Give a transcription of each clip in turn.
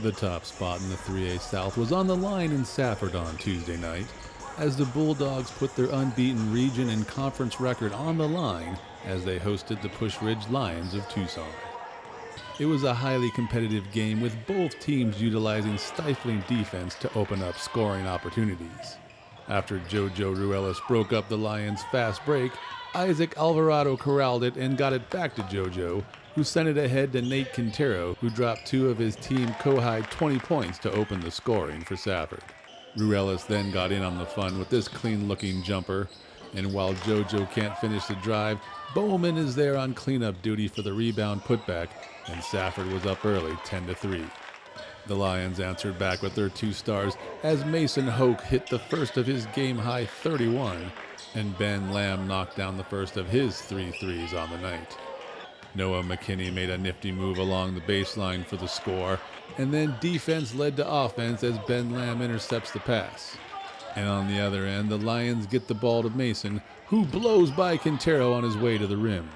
The top spot in the 3A South was on the line in Safford on Tuesday night, as the Bulldogs put their unbeaten region and conference record on the line as they hosted the Pusch Ridge Lions of Tucson. It was a highly competitive game with both teams utilizing stifling defense to open up scoring opportunities. After JoJo Ruelas broke up the Lions' fast break, Isaac Alvarado corralled it and got it back to JoJo, who sent it ahead to Nate Quintero, who dropped two of his team co-high 20 points to open the scoring for Safford. Ruelas then got in on the fun with this clean-looking jumper, and while JoJo can't finish the drive, Bowman is there on cleanup duty for the rebound putback, and Safford was up early 10-3. The Lions answered back with their two stars as Mason Hoke hit the first of his game-high 31, and Ben Lamb knocked down the first of his 3 threes on the night. Noah McKinney made a nifty move along the baseline for the score, and then defense led to offense as Ben Lamb intercepts the pass. And on the other end, the Lions get the ball to Mason, who blows by Quintero on his way to the rim.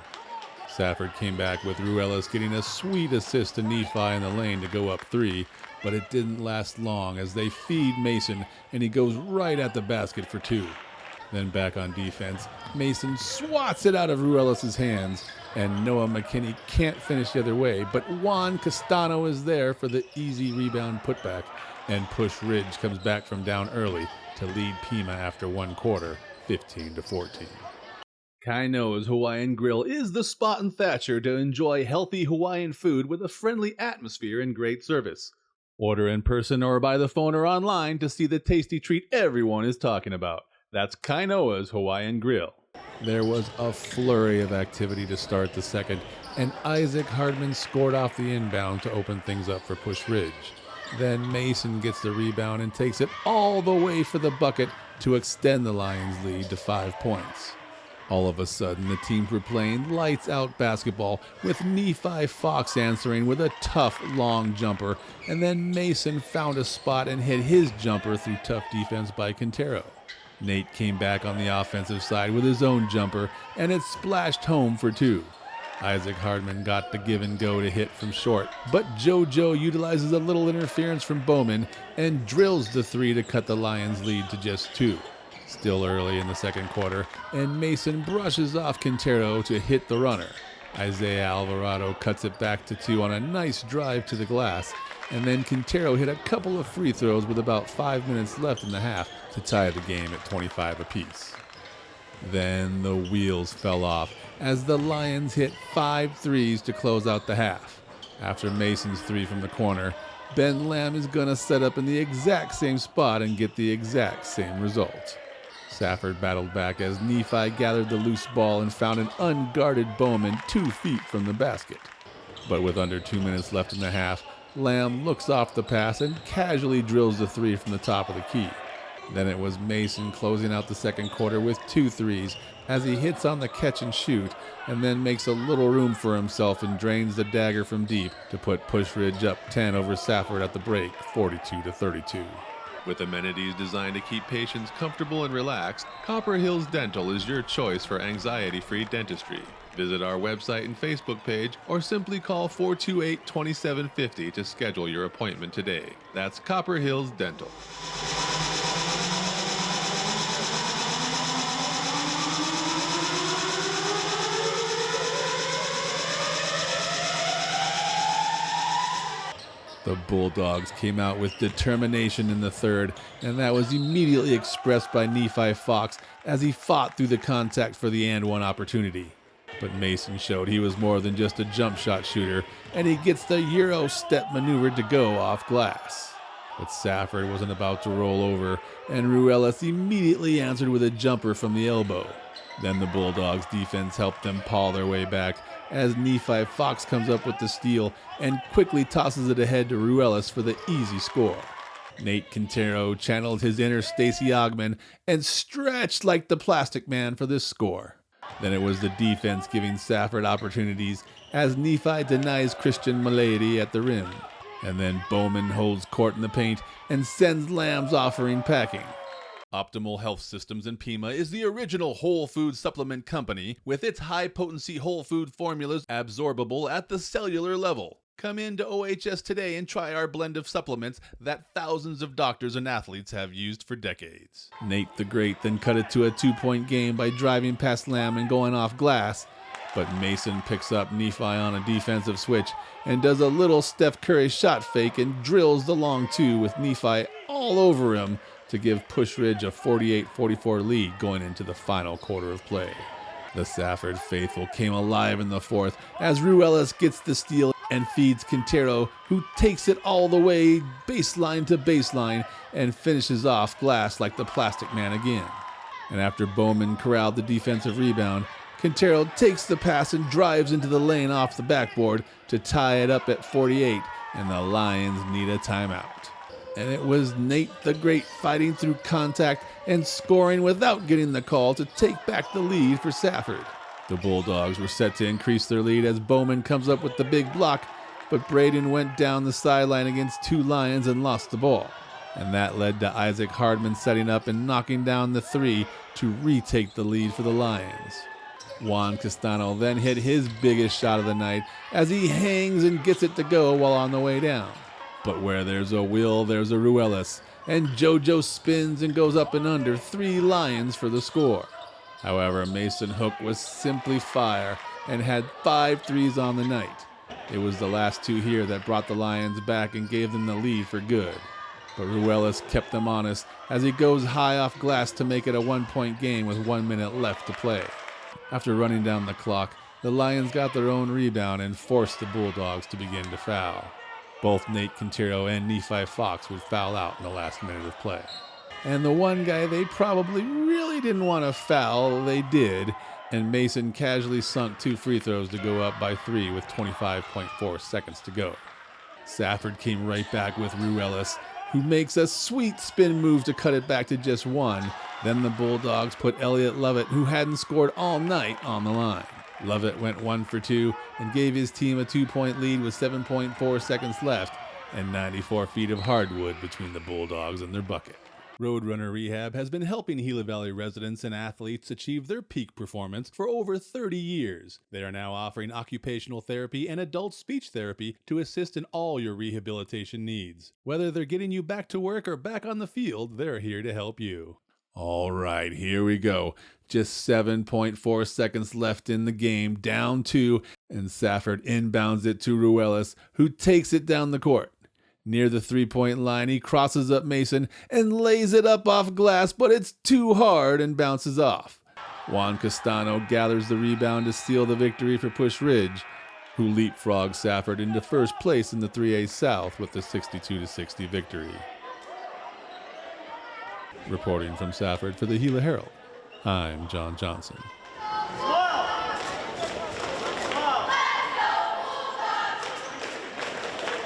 Safford came back with Ruelas getting a sweet assist to Nephi in the lane to go up 3, but it didn't last long as they feed Mason and he goes right at the basket for 2. Then back on defense, Mason swats it out of Ruelas' hands, and Noah McKinney can't finish the other way, but Juan Castano is there for the easy rebound putback, and Pusch Ridge comes back from down early to lead Pima after one quarter, 15-14. Kainoa's Hawaiian Grill is the spot in Thatcher to enjoy healthy Hawaiian food with a friendly atmosphere and great service. Order in person or by the phone or online to see the tasty treat everyone is talking about. That's Kainoa's Hawaiian Grill. There was a flurry of activity to start the second, and Isaac Hardman scored off the inbound to open things up for Pusch Ridge. Then Mason gets the rebound and takes it all the way for the bucket to extend the Lions' lead to 5 points. All of a sudden, the teams were playing lights-out basketball, with Nephi Fox answering with a tough, long jumper, and then Mason found a spot and hit his jumper through tough defense by Quintero. Nate came back on the offensive side with his own jumper, and it splashed home for 2. Isaac Hardman got the give and go to hit from short, but JoJo utilizes a little interference from Bowman and drills the 3 to cut the Lions' lead to just 2. Still early in the second quarter, and Mason brushes off Quintero to hit the runner. Isaiah Alvarado cuts it back to 2 on a nice drive to the glass, and then Quintero hit a couple of free throws with about 5 minutes left in the half to tie the game at 25 apiece. Then the wheels fell off as the Lions hit 5 threes to close out the half. After Mason's 3 from the corner, Ben Lamb is going to set up in the exact same spot and get the exact same result. Safford battled back as Nephi gathered the loose ball and found an unguarded Bowman 2 feet from the basket. But with under 2 minutes left in the half, Lamb looks off the pass and casually drills the 3 from the top of the key. Then it was Mason closing out the second quarter with 2 threes as he hits on the catch and shoot and then makes a little room for himself and drains the dagger from deep to put Pusch Ridge up 10 over Safford at the break, 42-32. With amenities designed to keep patients comfortable and relaxed, Copper Hills Dental is your choice for anxiety-free dentistry. Visit our website and Facebook page or simply call 428-2750 to schedule your appointment today. That's Copper Hills Dental. The Bulldogs came out with determination in the third, and that was immediately expressed by Nephi Fox as he fought through the contact for the and-one opportunity. But Mason showed he was more than just a jump shot shooter, and he gets the Euro step maneuver to go off glass. But Safford wasn't about to roll over, and Ruelas immediately answered with a jumper from the elbow. Then the Bulldogs defense helped them paw their way back as Nephi Fox comes up with the steal and quickly tosses it ahead to Ruelas for the easy score. Nate Quintero channeled his inner Stacey Ogman and stretched like the Plastic Man for this score. Then it was the defense giving Safford opportunities as Nephi denies Christian Malady at the rim. And then Bowman holds court in the paint and sends Lamb's offering packing. Optimal Health Systems in Pima is the original whole food supplement company with its high-potency whole food formulas absorbable at the cellular level. Come in to OHS today and try our blend of supplements that thousands of doctors and athletes have used for decades. Nate the Great then cut it to a 2-point game by driving past Lamb and going off glass, but Mason picks up Nephi on a defensive switch and does a little Steph Curry shot fake and drills the long two with Nephi all over him to give Pusch Ridge a 48-44 lead going into the final quarter of play. The Safford faithful came alive in the fourth as Ruelas gets the steal and feeds Quintero, who takes it all the way baseline to baseline and finishes off glass like the Plastic Man again. And after Bowman corralled the defensive rebound, Quintero takes the pass and drives into the lane off the backboard to tie it up at 48, and the Lions need a timeout. And it was Nate the Great fighting through contact and scoring without getting the call to take back the lead for Safford. The Bulldogs were set to increase their lead as Bowman comes up with the big block, but Braden went down the sideline against two Lions and lost the ball. And that led to Isaac Hardman setting up and knocking down the three to retake the lead for the Lions. Juan Castano then hit his biggest shot of the night as he hangs and gets it to go while on the way down. But where there's a will, there's a Ruelas, and JoJo spins and goes up and under 3 Lions for the score. However, Mason Hook was simply fire and had 5 threes on the night. It was the last 2 here that brought the Lions back and gave them the lead for good. But Ruelas kept them honest as he goes high off glass to make it a 1-point game with 1 minute left to play. After running down the clock, the Lions got their own rebound and forced the Bulldogs to begin to foul. Both Nate Quintero and Nephi Fox would foul out in the last minute of play. And the one guy they probably really didn't want to foul, they did, and Mason casually sunk 2 free throws to go up by 3 with 25.4 seconds to go. Safford came right back with Ruelas, who makes a sweet spin move to cut it back to just 1. Then the Bulldogs put Elliot Lovett, who hadn't scored all night, on the line. Lovett went 1 for 2 and gave his team a 2-point lead with 7.4 seconds left and 94 feet of hardwood between the Bulldogs and their bucket. Roadrunner Rehab has been helping Gila Valley residents and athletes achieve their peak performance for over 30 years. They are now offering occupational therapy and adult speech therapy to assist in all your rehabilitation needs. Whether they're getting you back to work or back on the field, they're here to help you. All right, here we go. Just 7.4 seconds left in the game, down 2, and Safford inbounds it to Ruelas, who takes it down the court. Near the 3-point line, he crosses up Mason and lays it up off glass, but it's too hard and bounces off. Juan Castano gathers the rebound to seal the victory for Pusch Ridge, who leapfrogs Safford into first place in the 3A South with the 62-60 victory. Reporting from Safford for the Gila Herald, I'm John Johnson.